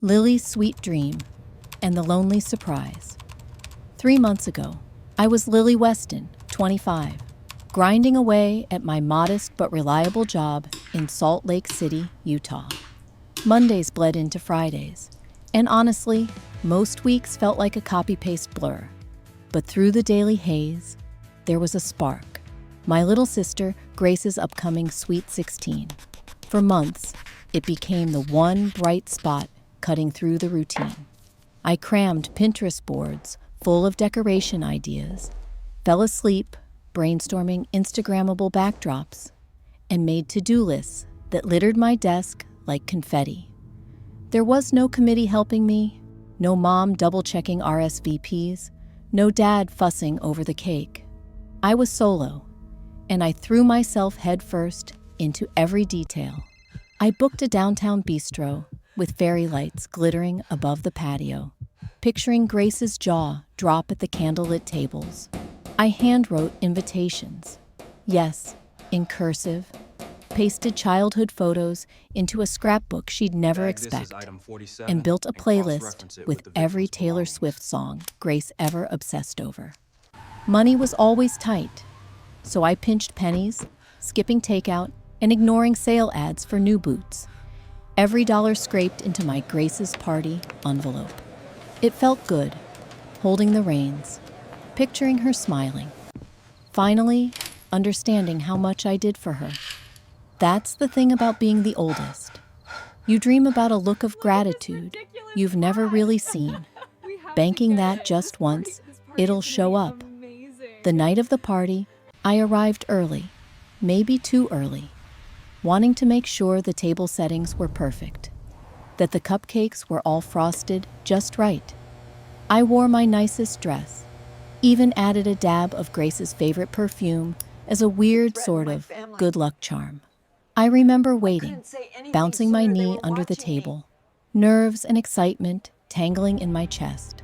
Lily's Sweet Dream and the Lonely Surprise. 3 months ago, I was Lily Weston, 25, grinding away at my modest but reliable job in Salt Lake City, Utah. Mondays bled into Fridays, and honestly, most weeks felt like a copy-paste blur. But through the daily haze, there was a spark. My little sister, Grace's upcoming Sweet 16. For months, it became the one bright spot cutting through the routine. I crammed Pinterest boards full of decoration ideas, fell asleep brainstorming Instagrammable backdrops, and made to-do lists that littered my desk like confetti. There was no committee helping me, no mom double-checking RSVPs, no dad fussing over the cake. I was solo, and I threw myself headfirst into every detail. I booked a downtown bistro with fairy lights glittering above the patio, picturing Grace's jaw drop at the candlelit tables. I handwrote invitations, yes, in cursive, pasted childhood photos into a scrapbook she'd never expect, and built a playlist with every Taylor Swift song Grace ever obsessed over. Money was always tight, so I pinched pennies, skipping takeout, and ignoring sale ads for new boots. Every dollar scraped into my Grace's party envelope. It felt good, holding the reins, picturing her smiling. Finally, understanding how much I did for her. That's the thing about being the oldest. You dream about a look of gratitude you've never really seen, banking that just once, it'll show up. The night of the party, I arrived early, maybe too early, wanting to make sure the table settings were perfect, that the cupcakes were all frosted just right. I wore my nicest dress, even added a dab of Grace's favorite perfume as a weird sort of good luck charm. I remember waiting, bouncing my knee under the table, nerves and excitement tangling in my chest.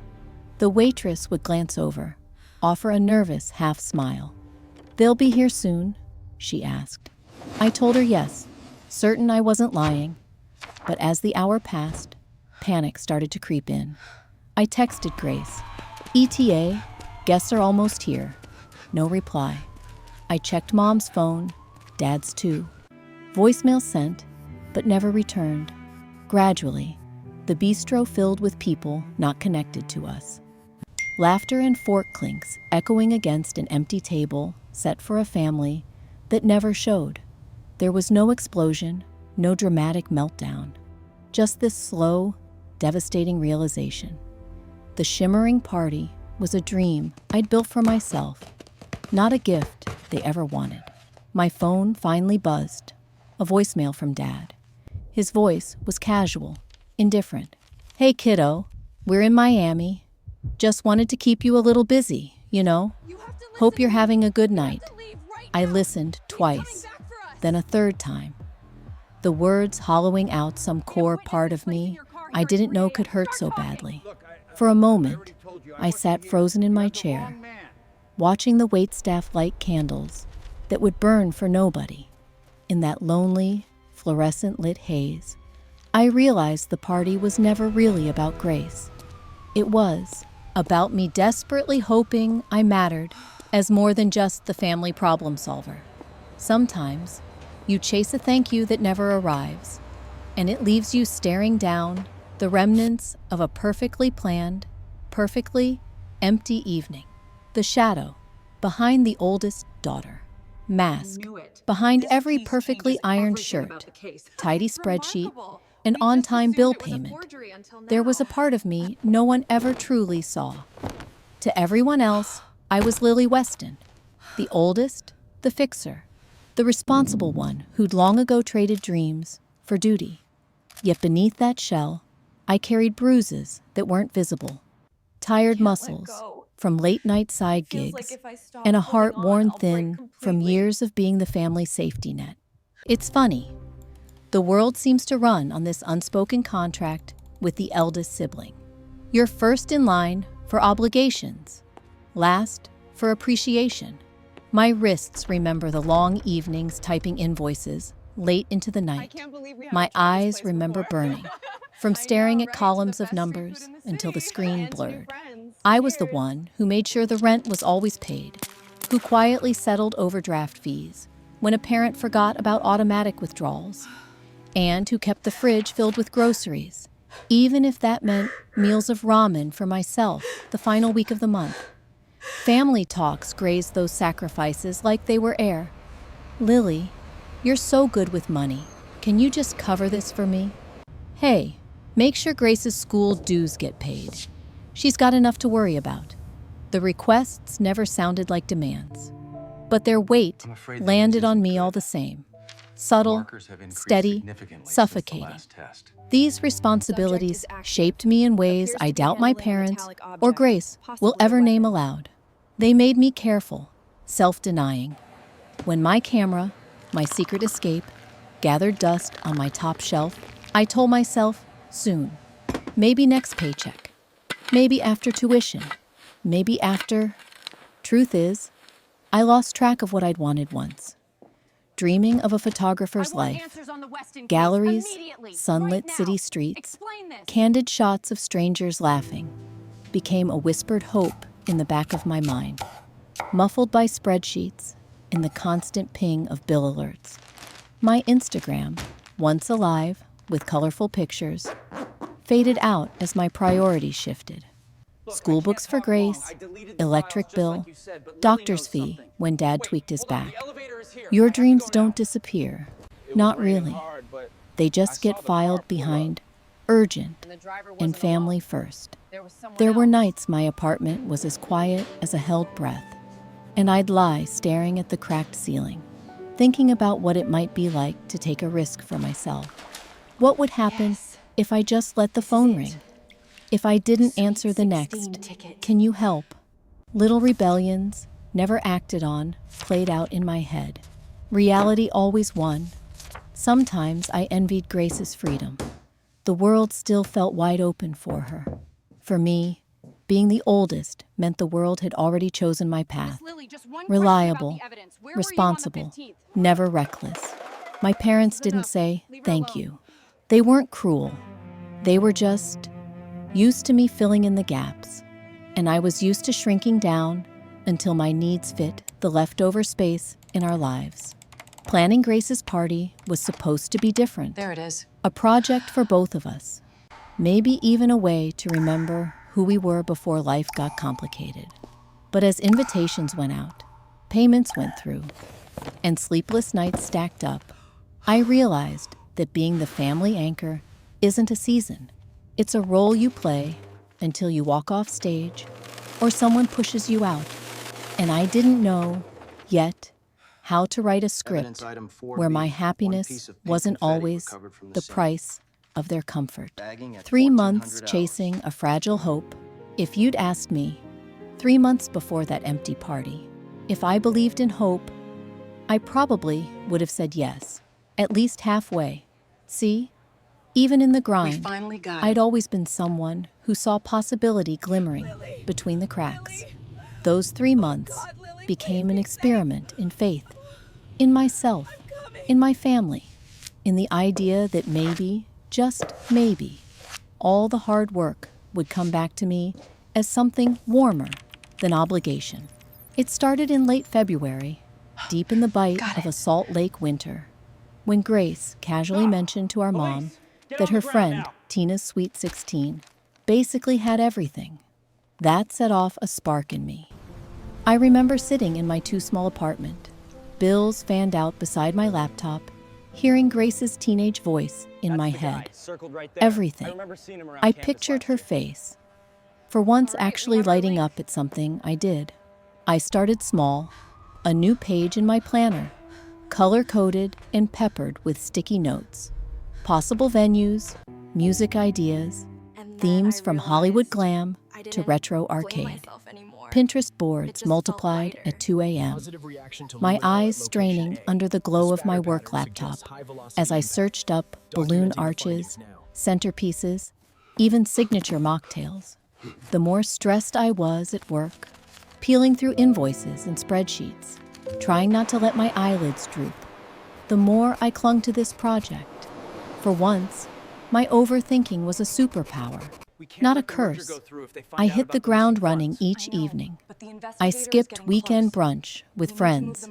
The waitress would glance over, offer a nervous half smile. "They'll be here soon?" she asked. I told her yes, certain I wasn't lying. But as the hour passed, panic started to creep in. I texted Grace, "ETA, guests are almost here." No reply. I checked Mom's phone, Dad's too. Voicemail sent, but never returned. Gradually, the bistro filled with people not connected to us. Laughter and fork clinks echoing against an empty table set for a family that never showed. There was no explosion, no dramatic meltdown, just this slow, devastating realization. The shimmering party was a dream I'd built for myself, not a gift they ever wanted. My phone finally buzzed, a voicemail from Dad. His voice was casual, indifferent. "Hey kiddo, we're in Miami. Just wanted to keep you a little busy, you know. Hope you're having a good night." I listened twice, then a third time. The words hollowing out some core part of me I didn't know could hurt so badly. For a moment, I sat frozen in my chair, watching the waitstaff light candles that would burn for nobody. In that lonely, fluorescent-lit haze, I realized the party was never really about Grace. It was about me desperately hoping I mattered as more than just the family problem solver. Sometimes, you chase a thank you that never arrives, and it leaves you staring down the remnants of a perfectly planned, perfectly empty evening. The shadow behind the oldest daughter. Mask behind every perfectly ironed shirt, tidy spreadsheet, and on-time bill payment. There was a part of me no one ever truly saw. To everyone else, I was Lily Weston, the oldest, the fixer, the responsible one who'd long ago traded dreams for duty. Yet beneath that shell, I carried bruises that weren't visible, tired muscles from late-night side gigs, and a heart worn thin from years of being the family safety net. It's funny. The world seems to run on this unspoken contract with the eldest sibling. You're first in line for obligations, last for appreciation. My wrists remember the long evenings typing invoices late into the night. My eyes remember burning, From staring at columns of numbers until the screen blurred. I was the one who made sure the rent was always paid, who quietly settled overdraft fees when a parent forgot about automatic withdrawals, and who kept the fridge filled with groceries, even if that meant meals of ramen for myself the final week of the month. Family talks grazed those sacrifices like they were air. "Lily, you're so good with money. Can you just cover this for me?" "Hey, make sure Grace's school dues get paid. She's got enough to worry about." The requests never sounded like demands, but their weight landed on me all the same. Subtle, steady, suffocating. These responsibilities shaped me in ways I doubt my parents or Grace will ever name aloud. They made me careful, self-denying. When my camera, my secret escape, gathered dust on my top shelf, I told myself, soon. Maybe next paycheck. Maybe after tuition. Maybe after... Truth is, I lost track of what I'd wanted once. Dreaming of a photographer's life, galleries, sunlit city streets, candid shots of strangers laughing, became a whispered hope in the back of my mind, muffled by spreadsheets and the constant ping of bill alerts. My Instagram, once alive with colorful pictures, faded out as my priorities shifted. School books for Grace, electric bill, doctor's fee when Dad tweaked his back. Your dreams don't disappear. Not really. They just get filed behind urgent and family first. There were nights my apartment was as quiet as a held breath, and I'd lie staring at the cracked ceiling, thinking about what it might be like to take a risk for myself. What would happen if I just let the phone ring? If I didn't answer the next, "Can you help?" Little rebellions, never acted on, played out in my head. Reality always won. Sometimes I envied Grace's freedom. The world still felt wide open for her. For me, being the oldest meant the world had already chosen my path. Reliable, responsible, never reckless. My parents didn't say, "Thank you." They weren't cruel. They were just used to me filling in the gaps. And I was used to shrinking down until my needs fit the leftover space in our lives. Planning Grace's party was supposed to be different. There it is. A project for both of us. Maybe even a way to remember who we were before life got complicated. But as invitations went out, payments went through, and sleepless nights stacked up, I realized that being the family anchor isn't a season. It's a role you play until you walk off stage or someone pushes you out. And I didn't know, yet, how to write a script where my happiness wasn't always the price of their comfort. 3 months chasing a fragile hope. If you'd asked me 3 months before that empty party if I believed in hope, I probably would have said yes, at least halfway. See? Even in the grind, I'd always been someone who saw possibility glimmering between the cracks. Those 3 months became an experiment in faith, in myself, in my family, in the idea that maybe, just maybe, all the hard work would come back to me as something warmer than obligation. It started in late February, deep in the bite of a Salt Lake winter, when Grace casually mentioned to our mom that her friend, Tina's Sweet 16, basically had everything. That set off a spark in me. I remember sitting in my too-small apartment, bills fanned out beside my laptop, hearing Grace's teenage voice in my head. Everything. I pictured her face, for once actually lighting up at something I did. I started small, a new page in my planner, color-coded and peppered with sticky notes. Possible venues, music ideas, themes from Hollywood glam to retro arcade. Pinterest boards multiplied at 2 a.m. My eyes straining under the glow of my work laptop as I searched up balloon arches, centerpieces, even signature mocktails. The more stressed I was at work, peeling through invoices and spreadsheets, trying not to let my eyelids droop, the more I clung to this project. For once, My overthinking was a superpower, not a curse. I hit the ground running each evening. I skipped weekend brunch with friends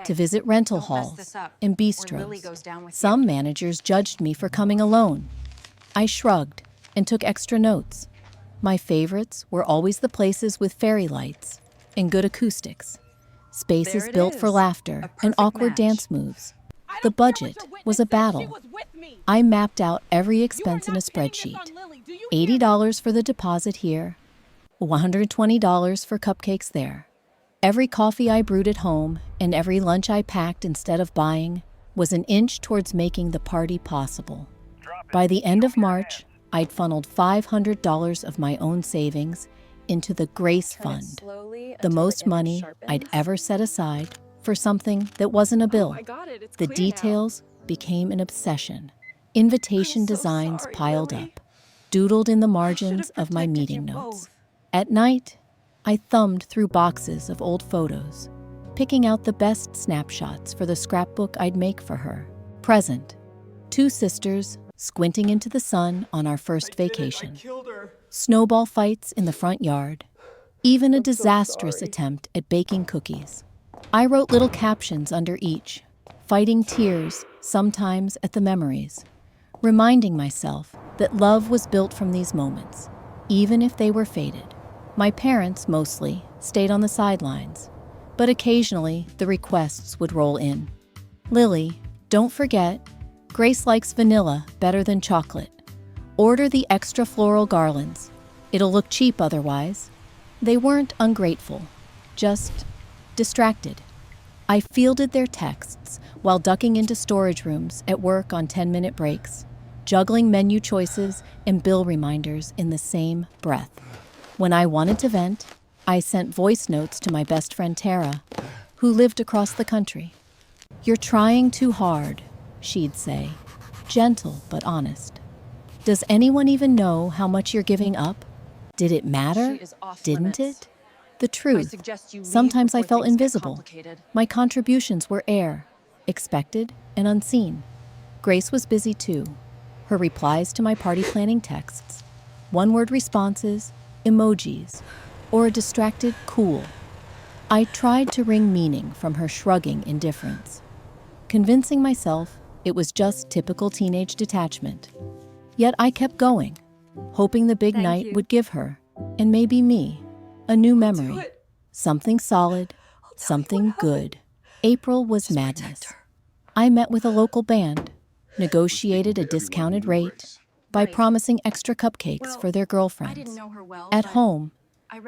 to visit rental halls and bistros. Some managers judged me for coming alone. I shrugged and took extra notes. My favorites were always the places with fairy lights and good acoustics, spaces built for laughter and awkward dance moves. The budget was a battle. I mapped out every expense in a spreadsheet. $80 for the deposit here, $120 for cupcakes there. Every coffee I brewed at home and every lunch I packed instead of buying was an inch towards making the party possible. By the end of March, I'd funneled $500 of my own savings into the Grace Fund, the most money I'd ever set aside for something that wasn't a bill. The details became an obsession. Invitation designs piled up, doodled in the margins of my meeting notes. At night, I thumbed through boxes of old photos, picking out the best snapshots for the scrapbook I'd make for her. Present, 2 sisters squinting into the sun on our first vacation. Snowball fights in the front yard. Even a disastrous attempt at baking cookies. I wrote little captions under each, fighting tears sometimes at the memories, reminding myself that love was built from these moments, even if they were faded. My parents, mostly, stayed on the sidelines, but occasionally the requests would roll in. Lily, don't forget, Grace likes vanilla better than chocolate. Order the extra floral garlands. It'll look cheap otherwise. They weren't ungrateful, just distracted. I fielded their texts while ducking into storage rooms at work on 10-minute breaks, juggling menu choices and bill reminders in the same breath. When I wanted to vent, I sent voice notes to my best friend Tara, who lived across the country. "You're trying too hard," she'd say, gentle but honest. "Does anyone even know how much you're giving up? Did it matter? Didn't it?" The truth, sometimes I felt invisible. My contributions were air, expected and unseen. Grace was busy too. Her replies to my party planning texts, one-word responses, emojis, or a distracted cool. I tried to wring meaning from her shrugging indifference, convincing myself it was just typical teenage detachment. Yet I kept going, hoping the big night would give her, and maybe me, a new memory. Something solid, something good. April was madness. I met with a local band, negotiated a discounted rate by promising extra cupcakes for their girlfriends. At home,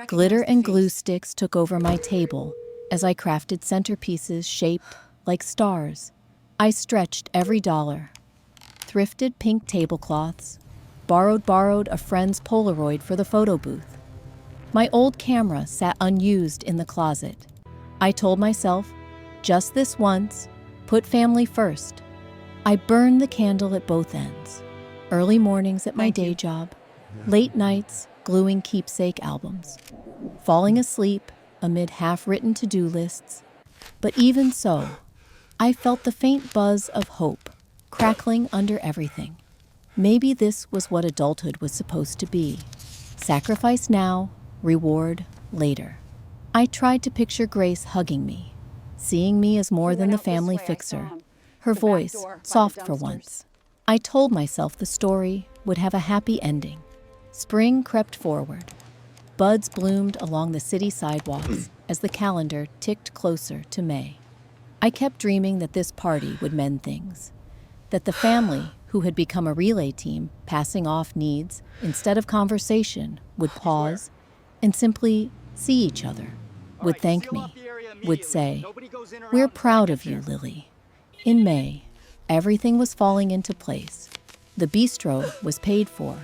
glitter and glue sticks took over my table as I crafted centerpieces shaped like stars. I stretched every dollar, thrifted pink tablecloths, borrowed a friend's Polaroid for the photo booth. My old camera sat unused in the closet. I told myself, just this once, put family first. I burned the candle at both ends. Early mornings at my day job, late nights gluing keepsake albums, falling asleep amid half-written to-do lists. But even so, I felt the faint buzz of hope crackling under everything. Maybe this was what adulthood was supposed to be. Sacrifice now, reward later. I tried to picture Grace hugging me, seeing me as more than the family fixer, her voice soft for once. I told myself the story would have a happy ending. Spring crept forward. Buds bloomed along the city sidewalks as the calendar ticked closer to May. I kept dreaming that this party would mend things, that the family, who had become a relay team passing off needs instead of conversation, would pause and simply see each other, would thank me, would say, "We're proud of you, Lily." In May, everything was falling into place. The bistro was paid for.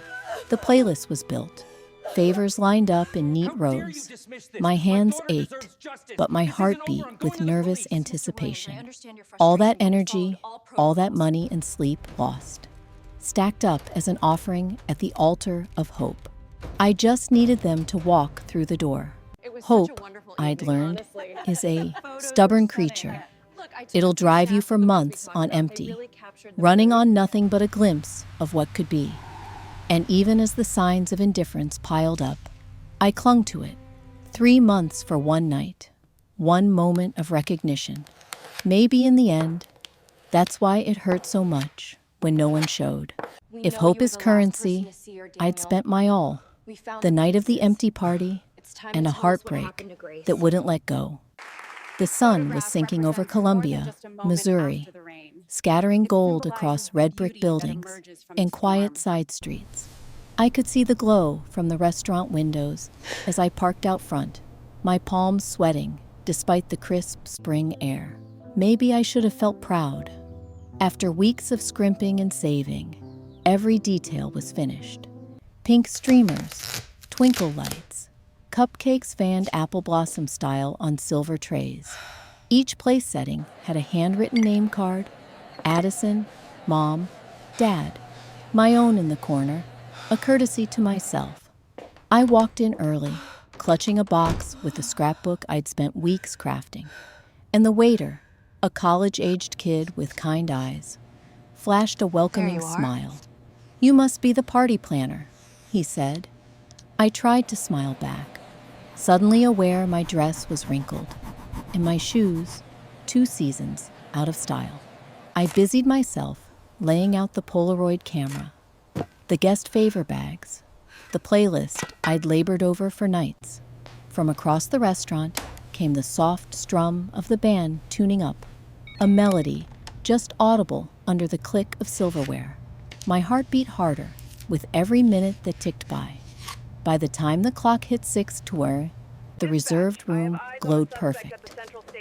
The playlist was built. Favors lined up in neat rows. My hands ached, but my heart beat with nervous anticipation. All that energy, all that money and sleep lost, stacked up as an offering at the altar of hope. I just needed them to walk through the door. Hope, I'd learned, is a stubborn creature. It'll drive you for months on empty, running on nothing but a glimpse of what could be. And even as the signs of indifference piled up, I clung to it. 3 months for one night, one moment of recognition. Maybe in the end, that's why it hurt so much when no one showed. If hope is currency, I'd spent my all. The night of the empty party, and a heartbreak that wouldn't let go. The sun was sinking over Columbia, Missouri, scattering gold across red brick buildings and quiet side streets. I could see the glow from the restaurant windows as I parked out front, my palms sweating despite the crisp spring air. Maybe I should have felt proud. After weeks of scrimping and saving, every detail was finished. Pink streamers, twinkle lights, cupcakes fanned apple blossom style on silver trays. Each place setting had a handwritten name card: Addison, Mom, Dad, my own in the corner, a courtesy to myself. I walked in early, clutching a box with a scrapbook I'd spent weeks crafting. And the waiter, a college-aged kid with kind eyes, flashed a welcoming smile. "You must be the party planner," he said. I tried to smile back, suddenly aware my dress was wrinkled, and my shoes, 2 seasons out of style. I busied myself laying out the Polaroid camera, the guest favor bags, the playlist I'd labored over for nights. From across the restaurant came the soft strum of the band tuning up, a melody just audible under the click of silverware. My heart beat harder with every minute that ticked by. By the time the clock hit 6 to the reserved room glowed perfect.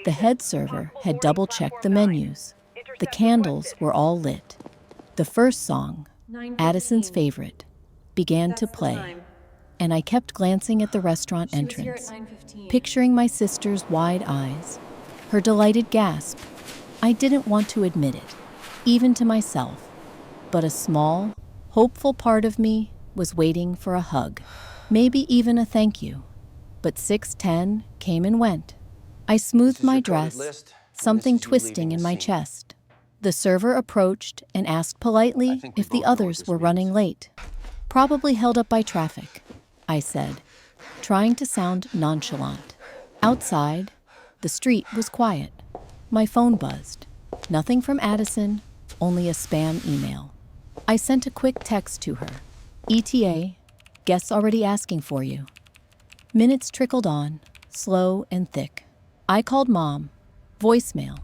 The head server had double-checked the menus. The candles were all lit. The first song, Addison's favorite, began to play, and I kept glancing at the restaurant entrance, picturing my sister's wide eyes, her delighted gasp. I didn't want to admit it, even to myself, but a small, hopeful part of me was waiting for a hug, maybe even a thank you. But 6:10 came and went. I smoothed my dress, something twisting in my chest. The server approached and asked politely if the others were running late. "Probably held up by traffic," I said, trying to sound nonchalant. Outside, the street was quiet. My phone buzzed. Nothing from Addison, only a spam email. I sent a quick text to her. "ETA, guests already asking for you." Minutes trickled on, slow and thick. I called Mom. Voicemail.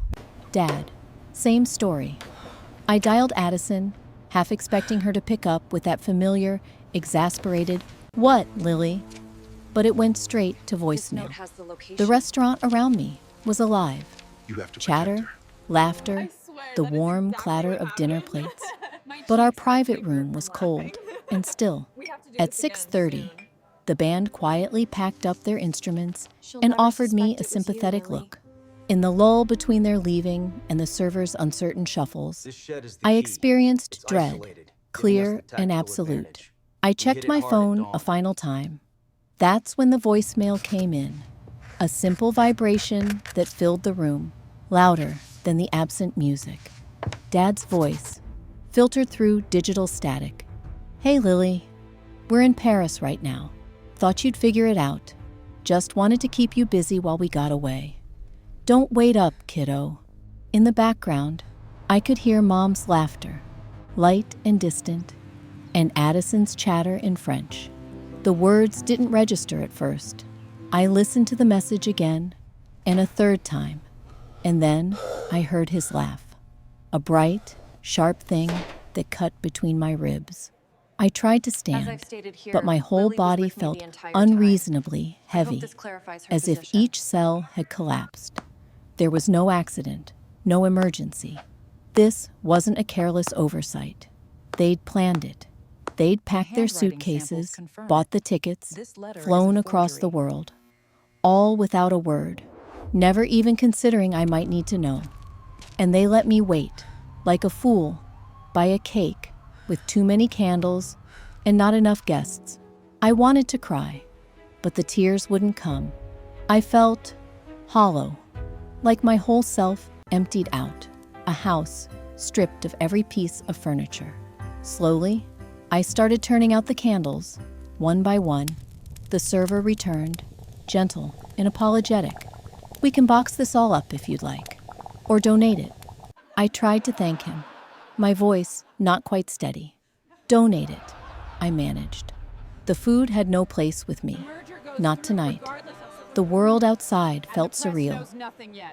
Dad. Same story. I dialed Addison, half expecting her to pick up with that familiar, exasperated, "What, Lily?" But it went straight to voicemail. The restaurant around me was alive. Chatter, laughter, the warm clatter of dinner plates. But our private room was cold and still. At 6:30, the band quietly packed up their instruments and offered me a sympathetic look. In the lull between their leaving and the server's uncertain shuffles, I experienced dread, clear and absolute. I checked my phone a final time. That's when the voicemail came in, a simple vibration that filled the room, louder than the absent music. Dad's voice, filtered through digital static. "Hey, Lily, we're in Paris right now. Thought you'd figure it out. Just wanted to keep you busy while we got away. Don't wait up, kiddo." In the background, I could hear Mom's laughter, light and distant, and Addison's chatter in French. The words didn't register at first. I listened to the message again, and a third time, and then I heard his laugh, a bright, sharp thing that cut between my ribs. I tried to stand, but my whole body felt unreasonably heavy, as if each cell had collapsed. There was no accident, no emergency. This wasn't a careless oversight. They'd planned it. They'd packed their suitcases, bought the tickets, flown across the world, all without a word, never even considering I might need to know. And they let me wait, like a fool, by a cake with too many candles and not enough guests. I wanted to cry, but the tears wouldn't come. I felt hollow, like my whole self emptied out, a house stripped of every piece of furniture. Slowly, I started turning out the candles, one by one. The server returned, gentle and apologetic. "We can box this all up if you'd like, or donate it." I tried to thank him, my voice not quite steady. "Donate it," I managed. The food had no place with me, not tonight. The world outside felt surreal.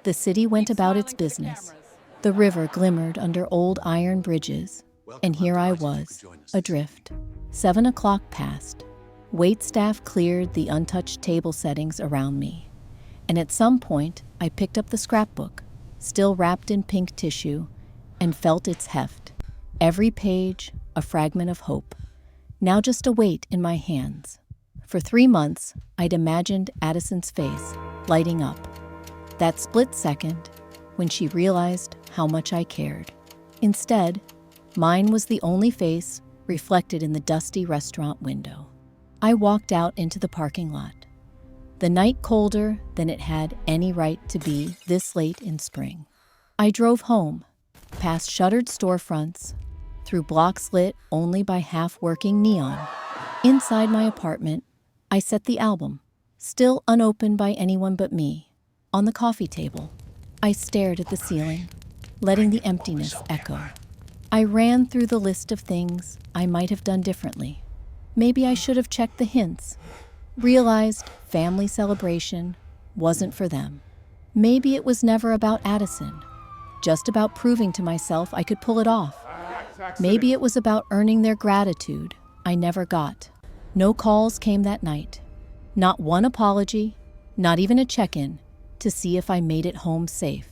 The city went about its business. The river glimmered under old iron bridges, and here I was, adrift. 7 o'clock passed. Waitstaff cleared the untouched table settings around me, and at some point I picked up the scrapbook, still wrapped in pink tissue, and felt its heft. Every page, a fragment of hope. Now just a weight in my hands. For 3 months, I'd imagined Addison's face lighting up. That split second, when she realized how much I cared. Instead, mine was the only face reflected in the dusty restaurant window. I walked out into the parking lot. The night colder than it had any right to be this late in spring. I drove home, past shuttered storefronts, through blocks lit only by half-working neon. Inside my apartment, I set the album, still unopened by anyone but me, on the coffee table. I stared at the ceiling, letting the emptiness echo. I ran through the list of things I might have done differently. Maybe I should have checked the hints, realized family celebration wasn't for them. Maybe it was never about Addison, just about proving to myself I could pull it off. Maybe it was about earning their gratitude I never got. No calls came that night. Not one apology, not even a check-in to see if I made it home safe.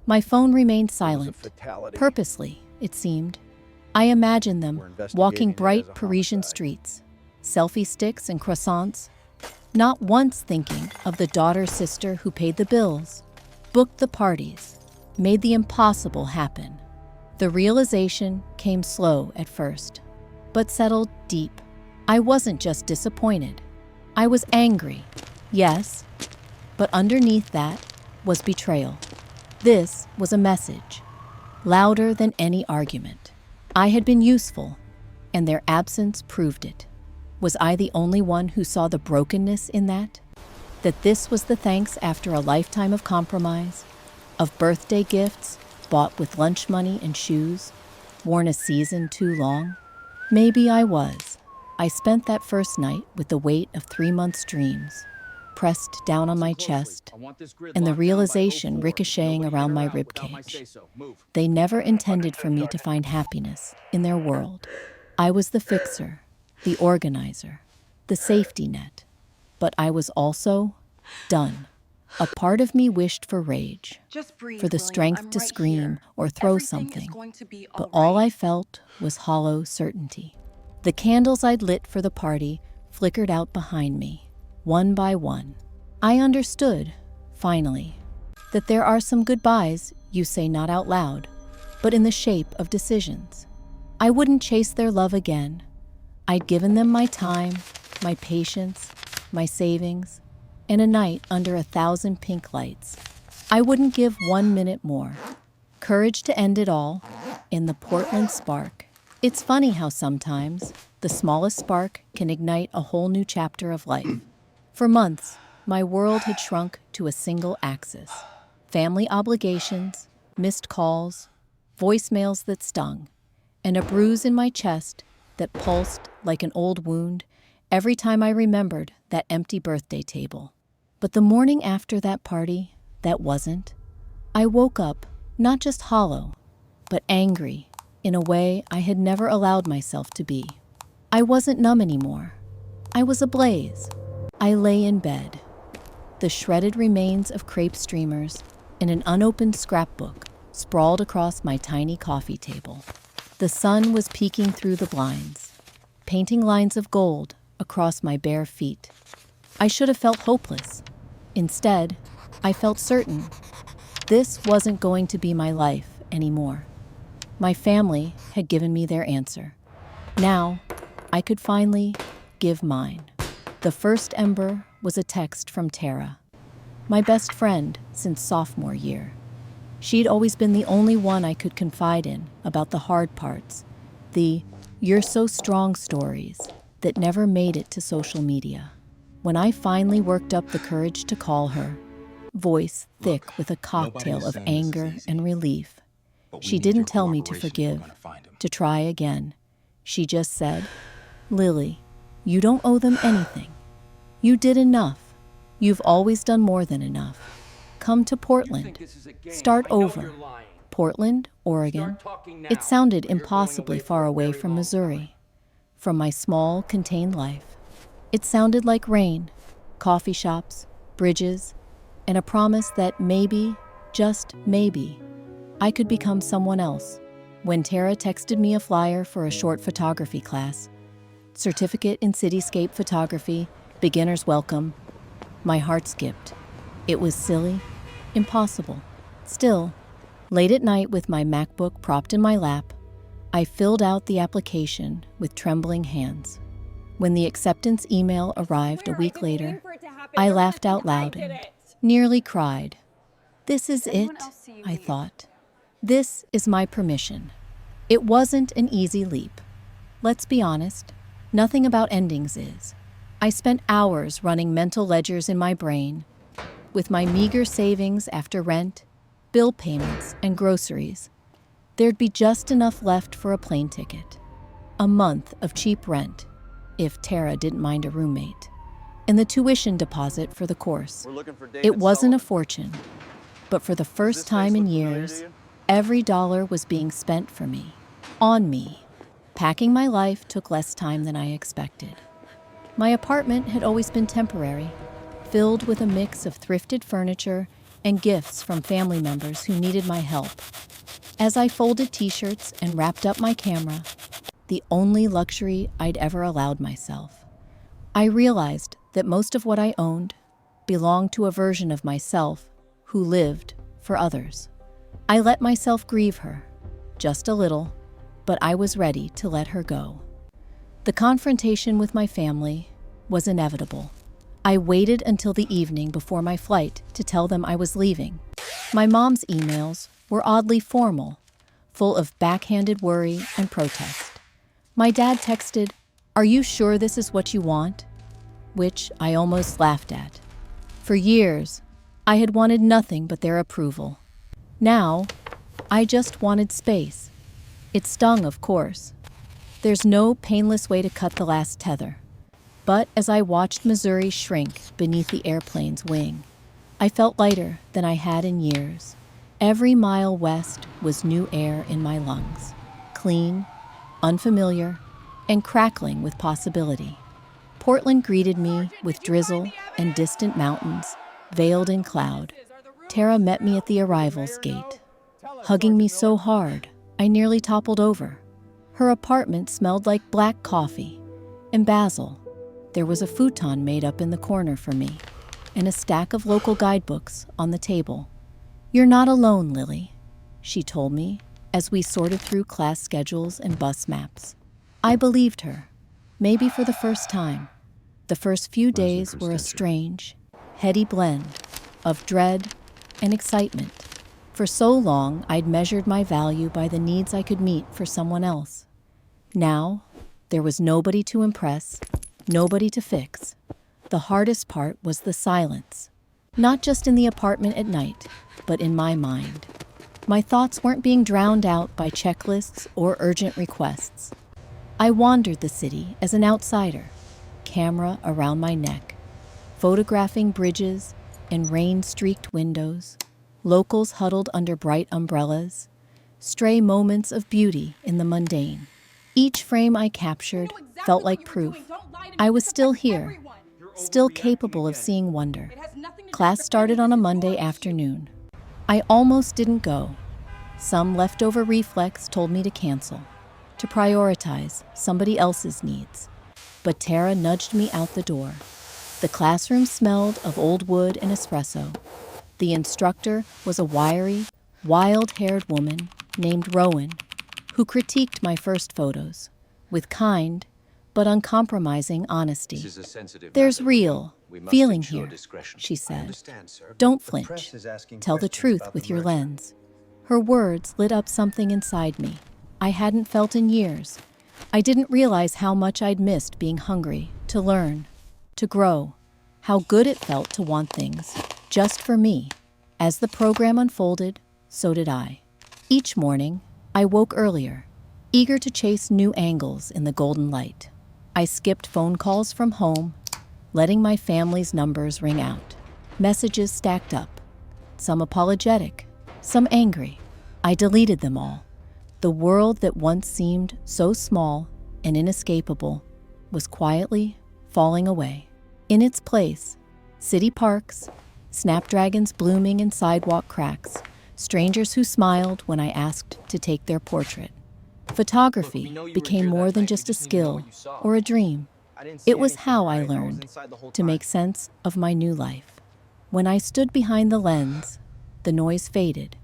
My phone remained silent, purposely, it seemed. I imagined them walking bright Parisian streets, selfie sticks and croissants, not once thinking of the daughter-sister who paid the bills, booked the parties, made the impossible happen. The realization came slow at first, but settled deep. I wasn't just disappointed. I was angry, yes, but underneath that was betrayal. This was a message, louder than any argument. I had been useful, and their absence proved it. Was I the only one who saw the brokenness in that? That this was the thanks after a lifetime of compromise, of birthday gifts bought with lunch money and shoes, worn a season too long? Maybe I was. I spent that first night with the weight of 3 months' dreams, pressed down on my chest, and the realization ricocheting around my ribcage. They never intended for me to find happiness in their world. I was the fixer, the organizer, the safety net. But I was also done. A part of me wished for rage, for the strength to scream or throw something, but all I felt was hollow certainty. The candles I'd lit for the party flickered out behind me, one by one. I understood, finally, that there are some goodbyes you say not out loud, but in the shape of decisions. I wouldn't chase their love again. I'd given them my time, my patience, my savings, and a night under 1,000 pink lights. I wouldn't give 1 minute more. Courage to end it all in the Portland spark. It's funny how sometimes the smallest spark can ignite a whole new chapter of life. For months, my world had shrunk to a single axis. Family obligations, missed calls, voicemails that stung, and a bruise in my chest that pulsed like an old wound every time I remembered that empty birthday table. But the morning after that party, that wasn't. I woke up not just hollow, but angry in a way I had never allowed myself to be. I wasn't numb anymore. I was ablaze. I lay in bed, the shredded remains of crepe streamers and an unopened scrapbook sprawled across my tiny coffee table. The sun was peeking through the blinds, painting lines of gold across my bare feet. I should have felt hopeless. Instead, I felt certain. This wasn't going to be my life anymore. My family had given me their answer. Now, I could finally give mine. The first ember was a text from Tara, my best friend since sophomore year. She'd always been the only one I could confide in about the hard parts, the "you're so strong" stories that never made it to social media. When I finally worked up the courage to call her, voice thick with a cocktail of anger and relief, she didn't tell me to forgive, to try again. She just said, "Lily, you don't owe them anything. You did enough. You've always done more than enough. Come to Portland. Start over." Portland, Oregon. It sounded impossibly far away from Missouri, from my small, contained life. It sounded like rain, coffee shops, bridges, and a promise that maybe, just maybe, I could become someone else. When Tara texted me a flyer for a short photography class, certificate in cityscape photography, beginner's welcome, my heart skipped. It was silly, impossible. Still, late at night with my MacBook propped in my lap, I filled out the application with trembling hands. When the acceptance email arrived a week later, I laughed out loud and nearly cried. This is it, I thought. This is my permission. It wasn't an easy leap. Let's be honest, nothing about endings is. I spent hours running mental ledgers in my brain. With my meager savings after rent, bill payments, and groceries, there'd be just enough left for a plane ticket, a month of cheap rent, if Tara didn't mind a roommate, and the tuition deposit for the course. It wasn't a fortune, but for the first time in years, every dollar was being spent for me, on me. Packing my life took less time than I expected. My apartment had always been temporary, filled with a mix of thrifted furniture and gifts from family members who needed my help. As I folded t-shirts and wrapped up my camera, the only luxury I'd ever allowed myself, I realized that most of what I owned belonged to a version of myself who lived for others. I let myself grieve her, just a little, but I was ready to let her go. The confrontation with my family was inevitable. I waited until the evening before my flight to tell them I was leaving. My mom's emails were oddly formal, full of backhanded worry and protest. My dad texted, "Are you sure this is what you want?" Which I almost laughed at. For years, I had wanted nothing but their approval. Now, I just wanted space. It stung, of course. There's no painless way to cut the last tether. But as I watched Missouri shrink beneath the airplane's wing, I felt lighter than I had in years. Every mile west was new air in my lungs, clean, unfamiliar, and crackling with possibility. Portland greeted me with drizzle and distant mountains, veiled in cloud. Tara met me at the arrivals gate, hugging me so hard I nearly toppled over. Her apartment smelled like black coffee and basil. There was a futon made up in the corner for me, and a stack of local guidebooks on the table. "You're not alone, Lily," she told me as we sorted through class schedules and bus maps. I believed her, maybe for the first time. The first few days were a strange, heady blend of dread and excitement. For so long, I'd measured my value by the needs I could meet for someone else. Now, there was nobody to impress, nobody to fix. The hardest part was the silence, not just in the apartment at night, but in my mind. My thoughts weren't being drowned out by checklists or urgent requests. I wandered the city as an outsider, camera around my neck, photographing bridges and rain-streaked windows, locals huddled under bright umbrellas, stray moments of beauty in the mundane. Each frame I captured felt like proof. I was still here, still capable of seeing wonder. Class started on a Monday afternoon. I almost didn't go. Some leftover reflex told me to cancel, to prioritize somebody else's needs. But Tara nudged me out the door. The classroom smelled of old wood and espresso. The instructor was a wiry, wild-haired woman named Rowan, who critiqued my first photos with kind but uncompromising honesty. "There's real feeling here," she said. "Don't flinch. Tell the truth with your lens." Her words lit up something inside me I hadn't felt in years. I didn't realize how much I'd missed being hungry, to learn, to grow, how good it felt to want things, just for me. As the program unfolded, so did I. Each morning, I woke earlier, eager to chase new angles in the golden light. I skipped phone calls from home, letting my family's numbers ring out. Messages stacked up, some apologetic, some angry. I deleted them all. The world that once seemed so small and inescapable was quietly falling away. In its place, city parks, snapdragons blooming in sidewalk cracks, strangers who smiled when I asked to take their portrait. Photography became more than just a skill or a dream. It was how I learned to make sense of my new life. When I stood behind the lens, the noise faded.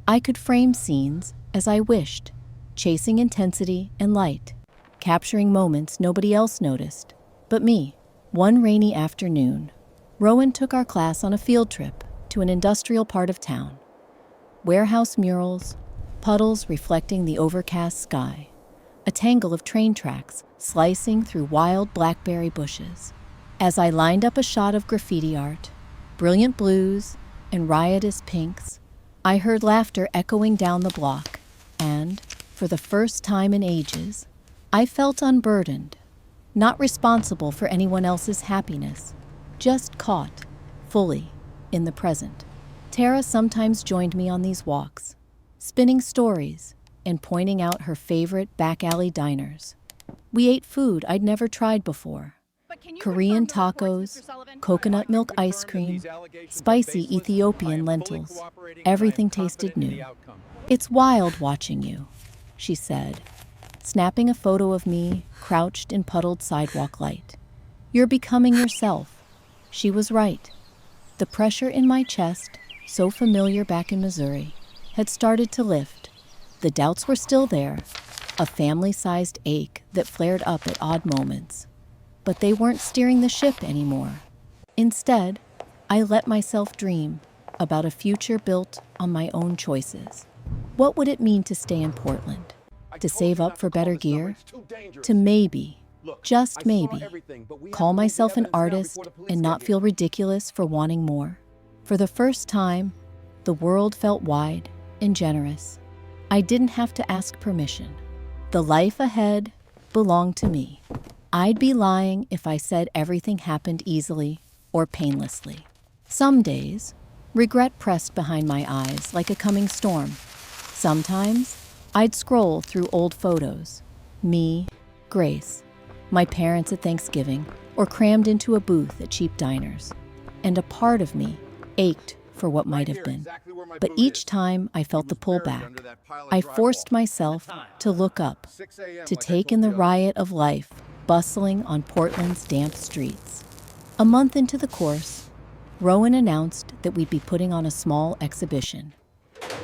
I could frame scenes as I wished, chasing intensity and light, capturing moments nobody else noticed but me. One rainy afternoon, Rowan took our class on a field trip to an industrial part of town. Warehouse murals, puddles reflecting the overcast sky, a tangle of train tracks slicing through wild blackberry bushes. As I lined up a shot of graffiti art, brilliant blues and riotous pinks, I heard laughter echoing down the block, and, for the first time in ages, I felt unburdened, not responsible for anyone else's happiness, just caught, fully, in the present. Tara sometimes joined me on these walks, spinning stories and pointing out her favorite back alley diners. We ate food I'd never tried before. Korean tacos, coconut milk ice cream, spicy Ethiopian lentils. Everything tasted new. "It's wild watching you," she said, snapping a photo of me crouched in puddled sidewalk light. "You're becoming yourself." She was right. The pressure in my chest, so familiar back in Missouri, had started to lift. The doubts were still there, a family-sized ache that flared up at odd moments. But they weren't steering the ship anymore. Instead, I let myself dream about a future built on my own choices. What would it mean to stay in Portland? To save up for better gear? To maybe, just maybe, call myself an artist and not feel ridiculous for wanting more? For the first time, the world felt wide and generous. I didn't have to ask permission. The life ahead belonged to me. I'd be lying if I said everything happened easily or painlessly. Some days, regret pressed behind my eyes like a coming storm. Sometimes, I'd scroll through old photos. Me, Grace, my parents at Thanksgiving, or crammed into a booth at cheap diners. And a part of me ached for what might have been. But each time I felt the pull back, I forced myself to look up, to take in the riot of life bustling on Portland's damp streets. A month into the course, Rowan announced that we'd be putting on a small exhibition.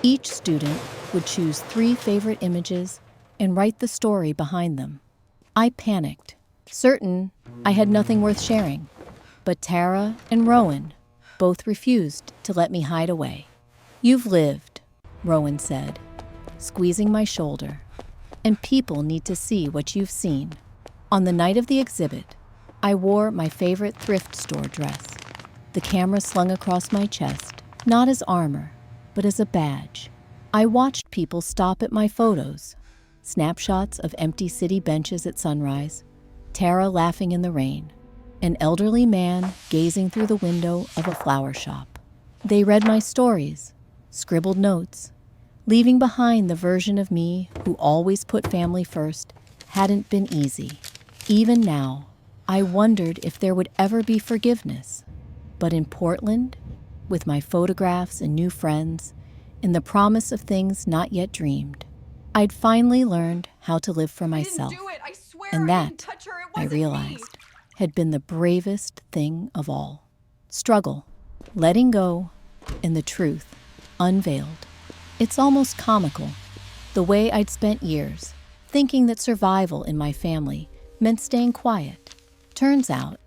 Each student would choose 3 favorite images and write the story behind them. I panicked, certain I had nothing worth sharing. But Tara and Rowan both refused to let me hide away. "You've lived," Rowan said, squeezing my shoulder, "and people need to see what you've seen." On the night of the exhibit, I wore my favorite thrift store dress, the camera slung across my chest, not as armor, but as a badge. I watched people stop at my photos, snapshots of empty city benches at sunrise, Tara laughing in the rain, an elderly man gazing through the window of a flower shop. They read my stories, scribbled notes, leaving behind the version of me who always put family first. Hadn't been easy. Even now, I wondered if there would ever be forgiveness. But in Portland, with my photographs and new friends, and the promise of things not yet dreamed, I'd finally learned how to live for myself. And that, I realized, had been the bravest thing of all. Struggle, letting go, and the truth, unveiled. It's almost comical, the way I'd spent years thinking that survival in my family meant staying quiet. Turns out,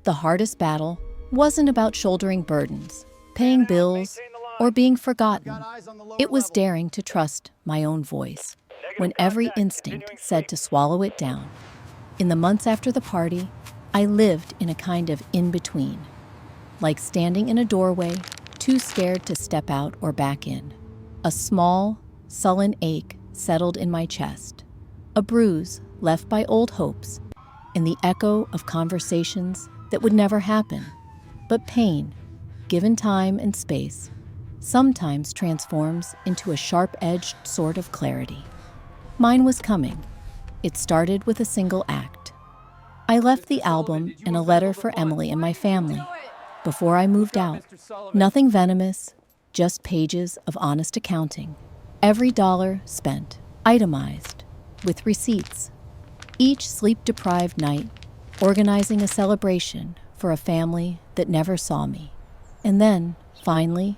the hardest battle wasn't about shouldering burdens, paying bills, or being forgotten. It was daring to trust my own voice when every instinct said to swallow it down. In the months after the party, I lived in a kind of in-between, like standing in a doorway, too scared to step out or back in. A small, sullen ache settled in my chest, a bruise left by old hopes, and the echo of conversations that would never happen. But pain, given time and space, sometimes transforms into a sharp-edged sort of clarity. Mine was coming. It started with a single act. I left the album and a letter for Emily and my family. Before I moved out, nothing venomous, just pages of honest accounting. Every dollar spent, itemized, with receipts. Each sleep-deprived night, organizing a celebration for a family that never saw me. And then, finally,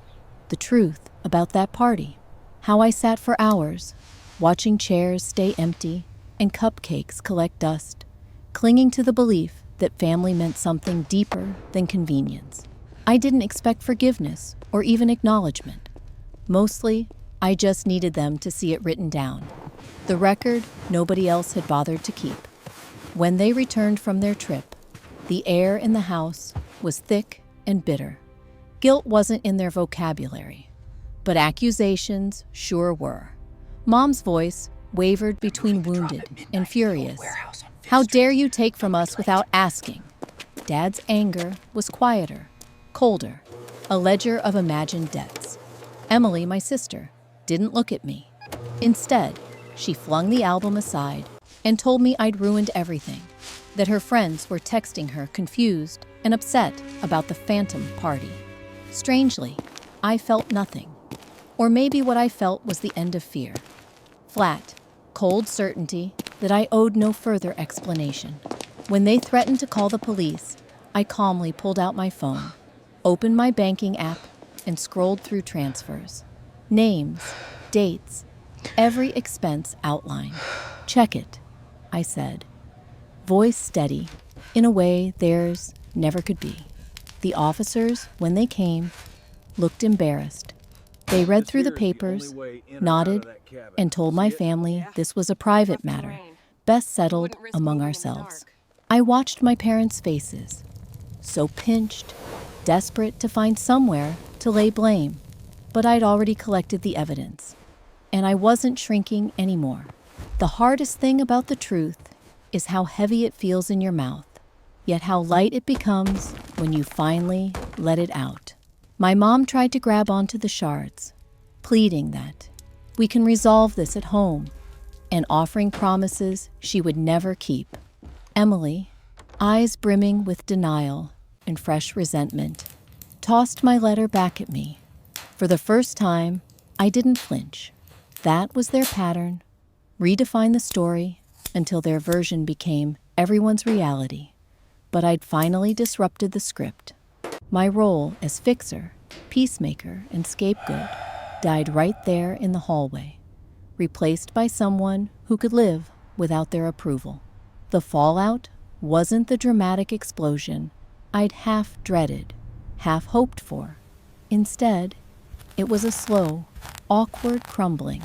the truth about that party. How I sat for hours, watching chairs stay empty and cupcakes collect dust, clinging to the belief that family meant something deeper than convenience. I didn't expect forgiveness or even acknowledgement. Mostly, I just needed them to see it written down. The record nobody else had bothered to keep. When they returned from their trip, the air in the house was thick and bitter. Guilt wasn't in their vocabulary, but accusations sure were. Mom's voice wavered between wounded and furious. How dare you take from us without asking? Dad's anger was quieter, colder, a ledger of imagined debts. Emily, my sister, didn't look at me. Instead, she flung the album aside and told me I'd ruined everything, that her friends were texting her confused and upset about the phantom party. Strangely, I felt nothing. Or maybe what I felt was the end of fear. Flat, cold certainty that I owed no further explanation. When they threatened to call the police, I calmly pulled out my phone, opened my banking app, and scrolled through transfers. Names, dates, every expense outlined. Check it, I said. Voice steady, in a way theirs never could be. The officers, when they came, looked embarrassed. They read through the papers, nodded, and told my family this was a private matter, best settled among ourselves. I watched my parents' faces, so pinched, desperate to find somewhere to lay blame. But I'd already collected the evidence, and I wasn't shrinking anymore. The hardest thing about the truth is how heavy it feels in your mouth, yet how light it becomes when you finally let it out. My mom tried to grab onto the shards, pleading that we can resolve this at home, and offering promises she would never keep. Emily, eyes brimming with denial and fresh resentment, tossed my letter back at me. For the first time, I didn't flinch. That was their pattern. Redefine the story until their version became everyone's reality. But I'd finally disrupted the script. My role as fixer, peacemaker, and scapegoat died right there in the hallway, replaced by someone who could live without their approval. The fallout wasn't the dramatic explosion I'd half dreaded, half hoped for. Instead, it was a slow, awkward crumbling.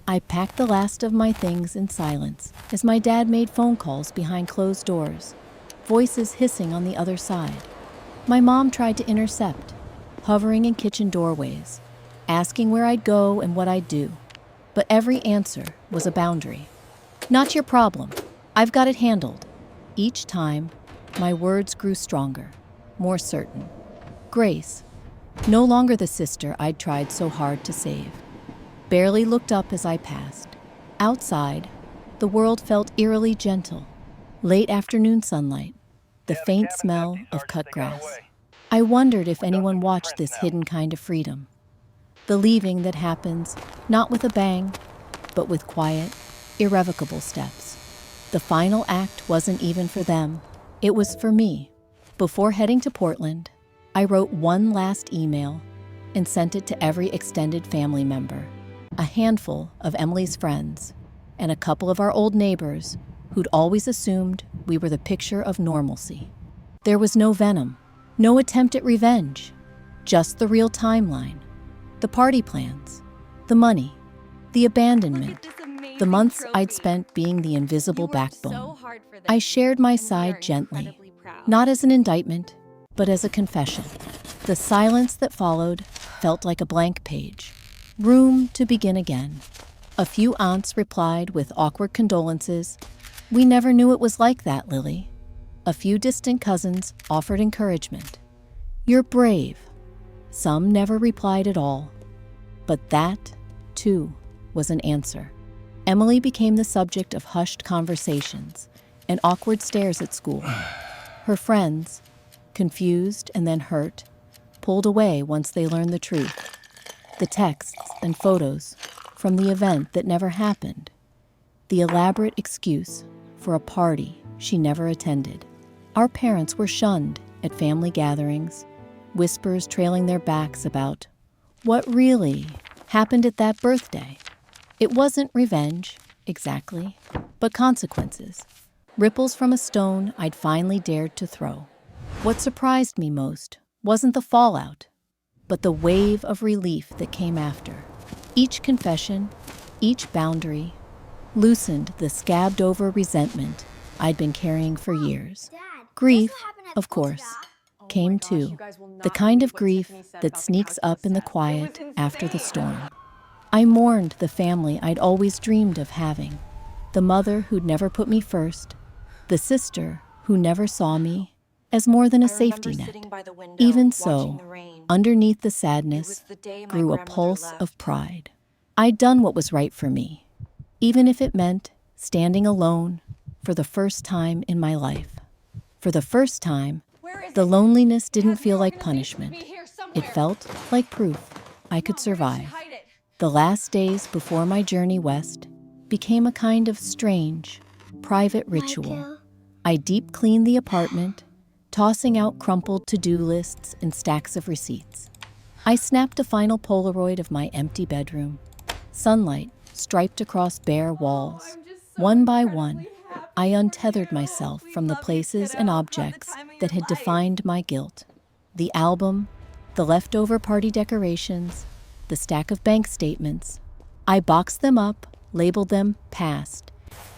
I packed the last of my things in silence as my dad made phone calls behind closed doors, voices hissing on the other side. My mom tried to intercept, hovering in kitchen doorways, asking where I'd go and what I'd do. But every answer was a boundary. Not your problem. I've got it handled. Each time, my words grew stronger, more certain. Grace, no longer the sister I'd tried so hard to save, barely looked up as I passed. Outside, the world felt eerily gentle. Late afternoon sunlight, the faint smell of cut grass. I wondered if anyone watched this hidden kind of freedom. The leaving that happens, not with a bang, but with quiet, irrevocable steps. The final act wasn't even for them. It was for me. Before heading to Portland, I wrote one last email and sent it to every extended family member, a handful of Emily's friends, and a couple of our old neighbors who'd always assumed we were the picture of normalcy. There was no venom, no attempt at revenge, just the real timeline. The party plans, the money, the abandonment, the months I'd spent being the invisible backbone. I shared my side gently, not as an indictment, but as a confession. The silence that followed felt like a blank page, room to begin again. A few aunts replied with awkward condolences. "We never knew it was like that, Lily." A few distant cousins offered encouragement. "You're brave." Some never replied at all. But that, too, was an answer. Emily became the subject of hushed conversations and awkward stares at school. Her friends, confused and then hurt, pulled away once they learned the truth. The texts and photos from the event that never happened. The elaborate excuse for a party she never attended. Our parents were shunned at family gatherings, whispers trailing their backs about what really happened at that birthday. It wasn't revenge, exactly, but consequences. Ripples from a stone I'd finally dared to throw. What surprised me most wasn't the fallout, but the wave of relief that came after. Each confession, each boundary, loosened the scabbed-over resentment I'd been carrying for years. Grief, of course, came too. The kind of grief that sneaks up in the quiet after the storm. I mourned the family I'd always dreamed of having. The mother who'd never put me first. The sister who never saw me as more than a safety net. Even so, underneath the sadness grew a pulse of pride. I'd done what was right for me, even if it meant standing alone for the first time in my life. For the first time, the loneliness didn't feel like punishment. It felt like proof I could survive. The last days before my journey west became a kind of strange, private ritual. I deep cleaned the apartment, tossing out crumpled to-do lists and stacks of receipts. I snapped a final Polaroid of my empty bedroom. Sunlight striped across bare walls. One by one, I untethered myself from the places and objects that had defined my guilt. The album, the leftover party decorations, the stack of bank statements. I boxed them up, labeled them past,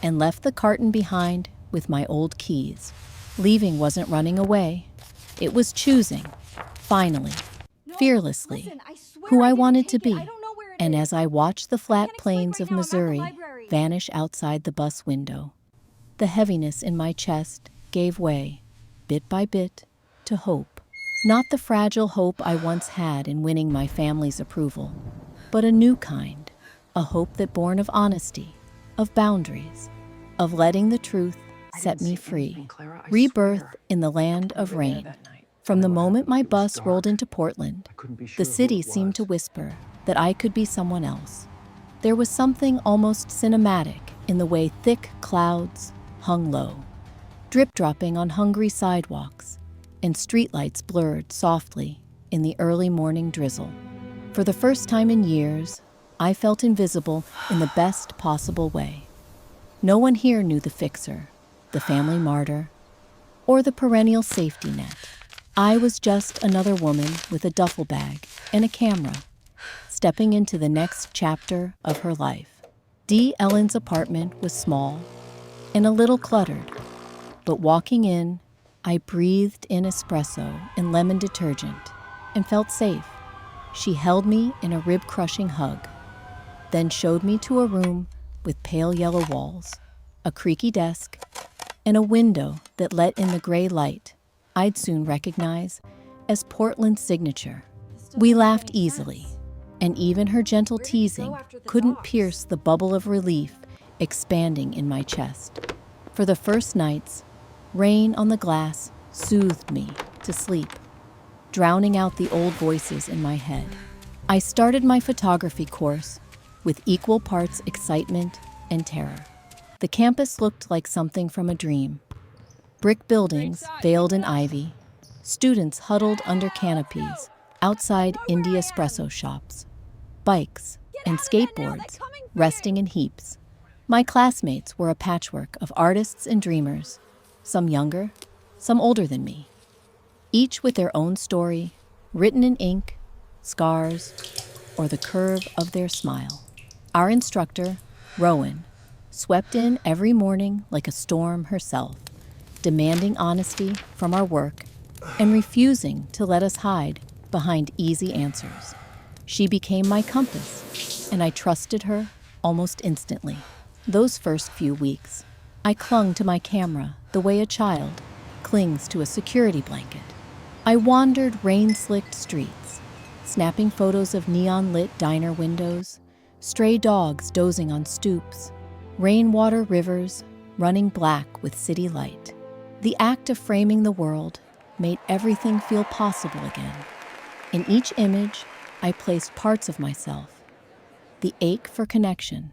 and left the carton behind with my old keys. Leaving wasn't running away. It was choosing, finally, fearlessly, who I wanted to be. And as I watched the flat plains of Missouri vanish outside the bus window, the heaviness in my chest gave way, bit by bit, to hope. Not the fragile hope I once had in winning my family's approval, but a new kind, a hope that born of honesty, of boundaries, of letting the truth set me free. Rebirth in the land of rain. From the moment my bus rolled into Portland, the city seemed to whisper that I could be someone else. There was something almost cinematic in the way thick clouds hung low, drip-dropping on hungry sidewalks, and streetlights blurred softly in the early morning drizzle. For the first time in years, I felt invisible in the best possible way. No one here knew the fixer, the family martyr, or the perennial safety net. I was just another woman with a duffel bag and a camera, stepping into the next chapter of her life. Dee Ellen's apartment was small and a little cluttered, but walking in, I breathed in espresso and lemon detergent and felt safe. She held me in a rib-crushing hug, then showed me to a room with pale yellow walls, a creaky desk, and a window that let in the gray light I'd soon recognize as Portland's signature. We laughed easily, and even her gentle teasing couldn't pierce the bubble of relief expanding in my chest. For the first nights, rain on the glass soothed me to sleep, drowning out the old voices in my head. I started my photography course with equal parts excitement and terror. The campus looked like something from a dream. Brick buildings veiled in ivy, students huddled under canopies outside indie espresso shops, bikes and skateboards resting in heaps. My classmates were a patchwork of artists and dreamers, some younger, some older than me, each with their own story, written in ink, scars, or the curve of their smile. Our instructor, Rowan, swept in every morning like a storm herself, demanding honesty from our work and refusing to let us hide behind easy answers. She became my compass, and I trusted her almost instantly. Those first few weeks, I clung to my camera the way a child clings to a security blanket. I wandered rain-slicked streets, snapping photos of neon-lit diner windows, stray dogs dozing on stoops, rainwater rivers running black with city light. The act of framing the world made everything feel possible again. In each image, I placed parts of myself: the ache for connection,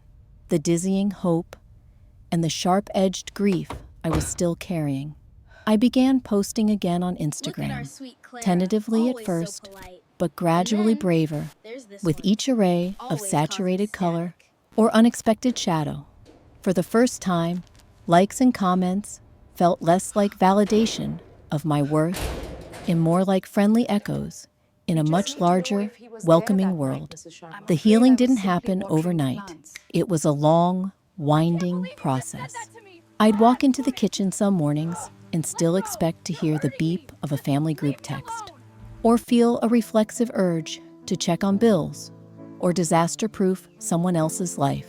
the dizzying hope, and the sharp-edged grief I was still carrying. I began posting again on Instagram, tentatively at first, but gradually braver, with each array of saturated color or unexpected shadow. For the first time, likes and comments felt less like validation of my worth and more like friendly echoes in a much larger, welcoming world. The healing didn't happen overnight. It was a long, winding process. I'd walk into the kitchen some mornings and still expect to hear the beep of a family group text, or feel a reflexive urge to check on bills or disaster-proof someone else's life.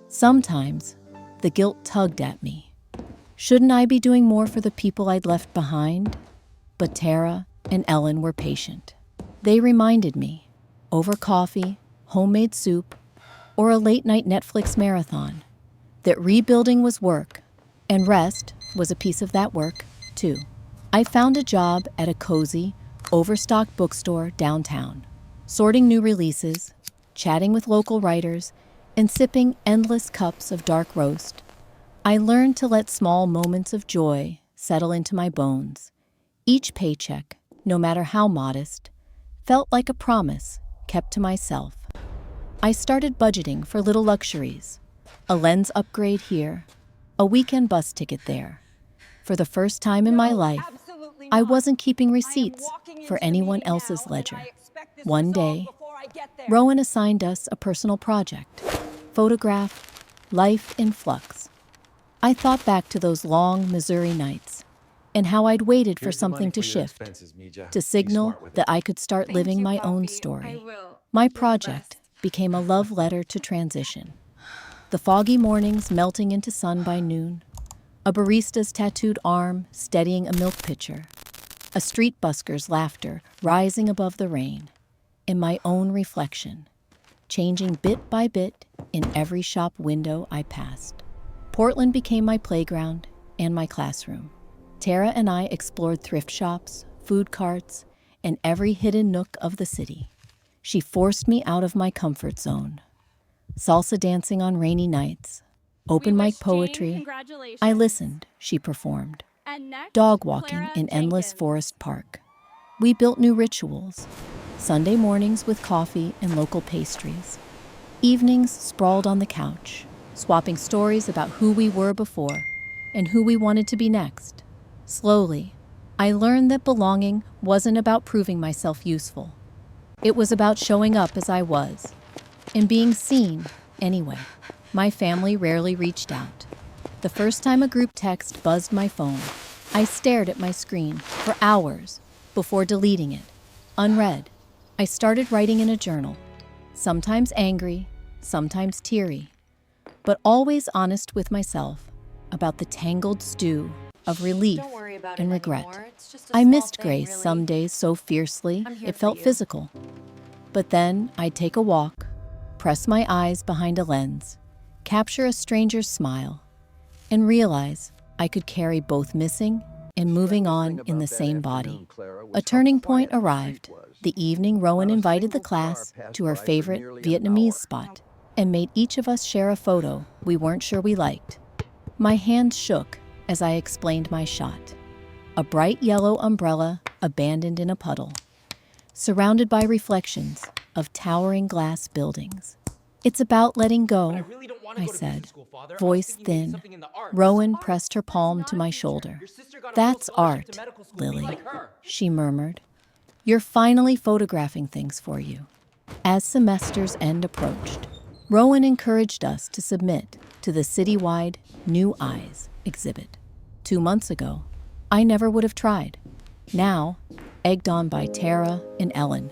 Sometimes, the guilt tugged at me. Shouldn't I be doing more for the people I'd left behind? But Tara and Ellen were patient. They reminded me, over coffee, homemade soup, or a late-night Netflix marathon, that rebuilding was work, and rest was a piece of that work, too. I found a job at a cozy, overstocked bookstore downtown, sorting new releases, chatting with local writers, and sipping endless cups of dark roast. I learned to let small moments of joy settle into my bones. Each paycheck, no matter how modest, felt like a promise kept to myself. I started budgeting for little luxuries, a lens upgrade here, a weekend bus ticket there. For the first time in my life, I wasn't keeping receipts for anyone else's ledger. One day, Rowan assigned us a personal project: photograph life in flux. I thought back to those long Missouri nights and how I'd waited for something to shift, to signal that I could start living my own story. My project became a love letter to transition. The foggy mornings melting into sun by noon, a barista's tattooed arm steadying a milk pitcher, a street busker's laughter rising above the rain, and my own reflection, changing bit by bit in every shop window I passed. Portland became my playground and my classroom. Tara and I explored thrift shops, food carts, and every hidden nook of the city. She forced me out of my comfort zone. Salsa dancing on rainy nights, open mic poetry. I listened, she performed. Dog walking in endless forest park. We built new rituals. Sunday mornings with coffee and local pastries. Evenings sprawled on the couch, swapping stories about who we were before and who we wanted to be next. Slowly, I learned that belonging wasn't about proving myself useful. It was about showing up as I was, and being seen anyway. My family rarely reached out. The first time a group text buzzed my phone, I stared at my screen for hours before deleting it, unread. I started writing in a journal, sometimes angry, sometimes teary, but always honest with myself about the tangled stew of relief and regret. I missed Grace some days so fiercely it felt physical. But then I'd take a walk, press my eyes behind a lens, capture a stranger's smile, and realize I could carry both missing and moving on in the same body. A turning point arrived. The evening Rowan invited the class to her favorite Vietnamese spot and made each of us share a photo we weren't sure we liked. My hands shook as I explained my shot. A bright yellow umbrella abandoned in a puddle, surrounded by reflections of towering glass buildings. It's about letting go, I said, voice thin. Rowan pressed her palm to my shoulder. That's art, Lily, she murmured. You're finally photographing things for you. As semester's end approached, Rowan encouraged us to submit to the citywide New Eyes exhibit. 2 months ago, I never would have tried. Now, egged on by Tara and Ellen,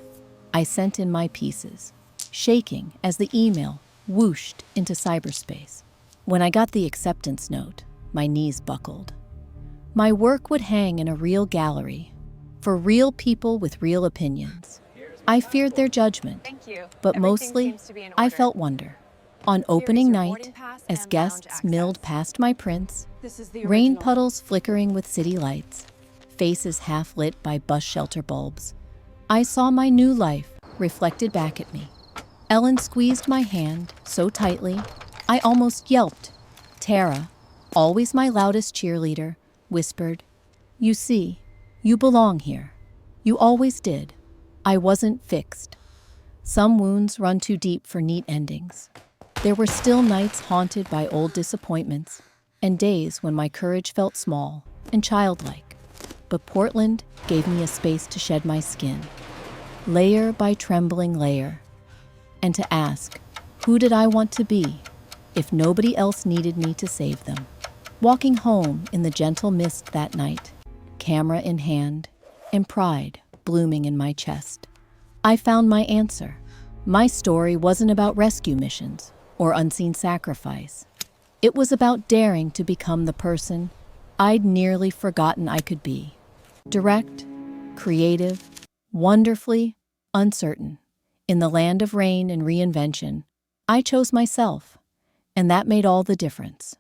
I sent in my pieces, shaking as the email whooshed into cyberspace. When I got the acceptance note, my knees buckled. My work would hang in a real gallery, for real people with real opinions. I feared their judgment, but mostly, I felt wonder. On opening night, as guests milled past my prints, rain puddles flickering with city lights, faces half lit by bus shelter bulbs, I saw my new life reflected back at me. Ellen squeezed my hand so tightly, I almost yelped. Tara, always my loudest cheerleader, whispered, "You see, you belong here. You always did." I wasn't fixed. Some wounds run too deep for neat endings. There were still nights haunted by old disappointments and days when my courage felt small and childlike. But Portland gave me a space to shed my skin, layer by trembling layer, and to ask, who did I want to be if nobody else needed me to save them? Walking home in the gentle mist that night, camera in hand, and pride blooming in my chest, I found my answer. My story wasn't about rescue missions or unseen sacrifice. It was about daring to become the person I'd nearly forgotten I could be. Direct, creative, wonderfully uncertain. In the land of rain and reinvention, I chose myself, and that made all the difference.